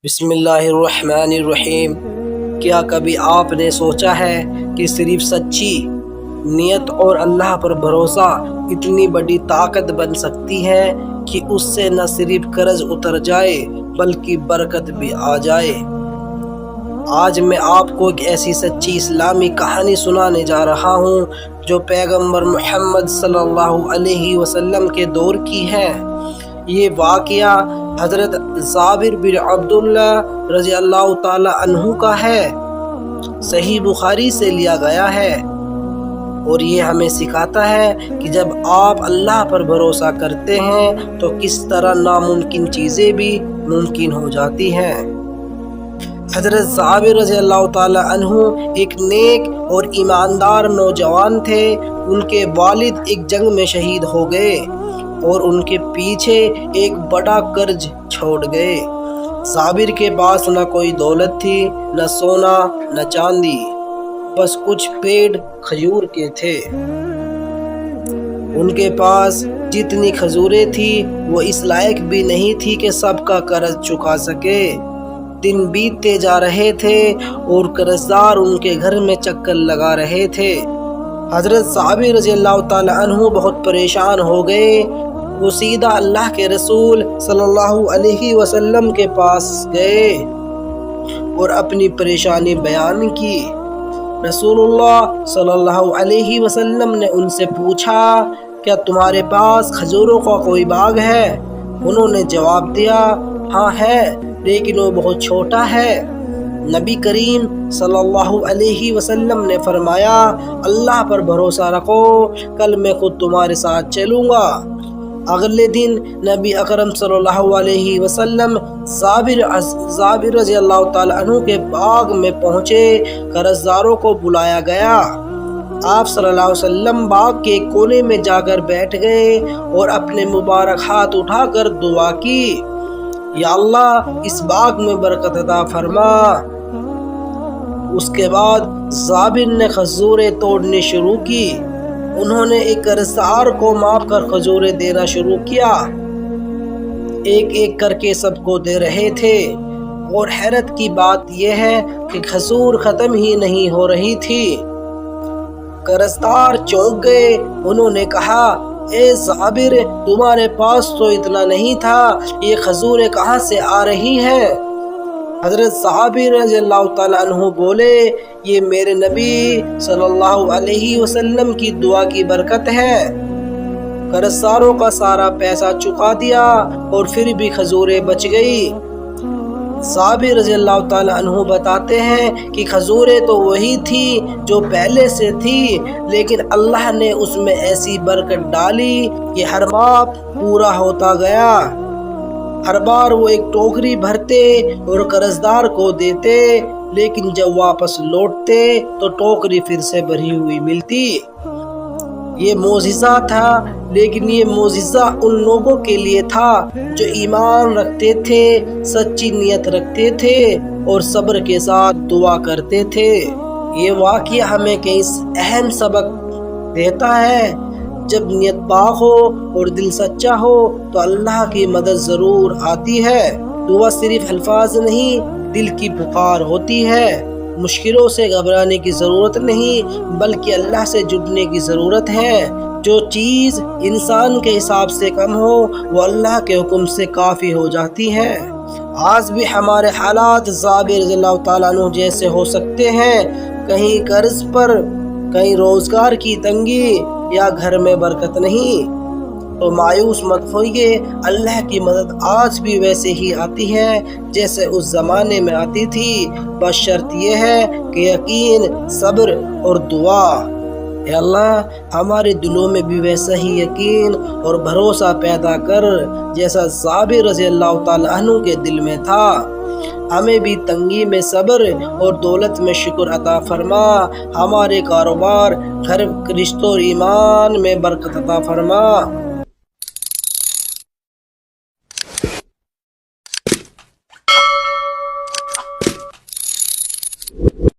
بسم اللہ الرحمن الرحیم۔ کیا کبھی آپ نے سوچا ہے کہ صرف سچی نیت اور اللہ پر بھروسہ اتنی بڑی طاقت بن سکتی ہے کہ اس سے نہ صرف قرض اتر جائے بلکہ برکت بھی آ جائے؟ آج میں آپ کو ایک ایسی سچی اسلامی کہانی سنانے جا رہا ہوں جو پیغمبر محمد صلی اللہ علیہ وسلم کے دور کی ہے۔ یہ واقعہ حضرت جابر بن عبداللہ رضی اللہ تعالی عنہ کا ہے۔ صحیح بخاری سے لیا گیا ہے اور یہ ہمیں سکھاتا ہے کہ جب آپ اللہ پر بھروسہ کرتے ہیں تو کس طرح ناممکن چیزیں بھی ممکن ہو جاتی ہیں۔ حضرت جابر رضی اللہ تعالی عنہ ایک نیک اور ایماندار نوجوان تھے۔ ان کے والد ایک جنگ میں شہید ہو گئے اور ان کے پیچھے ایک بڑا قرض چھوڑ گئے۔ جابر کے پاس نہ کوئی دولت تھی، نہ سونا نہ چاندی، بس کچھ پیڑ کھجور کے تھے۔ ان کے پاس جتنی کھجوریں تھی وہ اس لائق بھی نہیں تھی کہ سب کا قرض چکا سکے۔ دن بیتتے جا رہے تھے اور قرضدار ان کے گھر میں چکر لگا رہے تھے۔ حضرت جابر رضی اللہ تعالی عنہ بہت پریشان ہو گئے۔ وہ سیدھا اللہ کے رسول صلی اللہ علیہ وسلم کے پاس گئے اور اپنی پریشانی بیان کی۔ رسول اللہ صلی اللہ علیہ وسلم نے ان سے پوچھا، کیا تمہارے پاس کھجوروں کا کوئی باغ ہے؟ انہوں نے جواب دیا، ہاں ہے، لیکن وہ بہت چھوٹا ہے۔ نبی کریم صلی اللہ علیہ وسلم نے فرمایا، اللہ پر بھروسہ رکھو، کل میں خود تمہارے ساتھ چلوں گا۔ اگلے دن نبی اکرم صلی اللہ علیہ وسلم جابر رضی اللہ تعالی عنہ کے باغ میں پہنچے۔ قرضداروں کو بلایا گیا۔ آپ صلی اللہ علیہ وسلم باغ کے کونے میں جا کر بیٹھ گئے اور اپنے مبارک ہاتھ اٹھا کر دعا کی، یا اللہ اس باغ میں برکت عطا فرما۔ اس کے بعد جابر نے کھجوریں توڑنی شروع کی۔ انہوں نے ایک قرضدار کو ماپ کر کھجوریں دینا شروع کیا۔ ایک ایک کر کے سب کو دے رہے تھے اور حیرت کی بات یہ ہے کہ کھجور ختم ہی نہیں ہو رہی تھی۔ قرضدار چونک گئے۔ انہوں نے کہا، اے جابر، تمہارے پاس تو اتنا نہیں تھا، یہ کھجوریں کہاں سے آ رہی ہیں؟ حضرت جابر رضی اللہ تعالیٰ عنہ بولے، یہ میرے نبی صلی اللہ علیہ وسلم کی دعا کی برکت ہے۔ قرضداروں کا سارا پیسہ چکا دیا اور پھر بھی کھجوریں بچ گئی۔ جابر رضی اللہ تعالیٰ عنہ بتاتے ہیں کہ کھجوریں تو وہی تھی جو پہلے سے تھی، لیکن اللہ نے اس میں ایسی برکت ڈالی کہ ہر ماپ پورا ہوتا گیا۔ ہر بار وہ ایک ٹوکری بھرتے اور قرضدار کو دیتے، لیکن جب واپس لوٹتے تو ٹوکری پھر سے بھری ہوئی ملتی۔ یہ معجزہ تھا، لیکن یہ معجزہ ان لوگوں کے لیے تھا جو ایمان رکھتے تھے، سچی نیت رکھتے تھے اور صبر کے ساتھ دعا کرتے تھے۔ یہ واقعہ ہمیں کئی اہم سبق دیتا ہے۔ جب نیت پاک ہو اور دل سچا ہو تو اللہ کی مدد ضرور آتی ہے۔ دعا صرف الفاظ نہیں، دل کی پکار ہوتی ہے۔ مشکلوں سے گھبرانے کی ضرورت نہیں، بلکہ اللہ سے جڑنے کی ضرورت ہے۔ جو چیز انسان کے حساب سے کم ہو وہ اللہ کے حکم سے کافی ہو جاتی ہے۔ آج بھی ہمارے حالات جابر رضی اللہ تعالیٰ عنہ جیسے ہو سکتے ہیں، کہیں قرض پر، کہیں روزگار کی تنگی یا گھر میں برکت نہیں، تو مایوس مت ہوئیے۔ اللہ کی مدد آج بھی ویسے ہی آتی ہے جیسے اس زمانے میں آتی تھی، بس شرط یہ ہے کہ یقین، صبر اور دعا۔ اے اللہ ہمارے دلوں میں بھی ویسا ہی یقین اور بھروسہ پیدا کر جیسا جابر رضی اللہ تعالیٰ عنہ کے دل میں تھا۔ ہمیں بھی تنگی میں صبر اور دولت میں شکر عطا فرما۔ ہمارے کاروبار، گھر، رشتوں اور ایمان میں برکت عطا فرما۔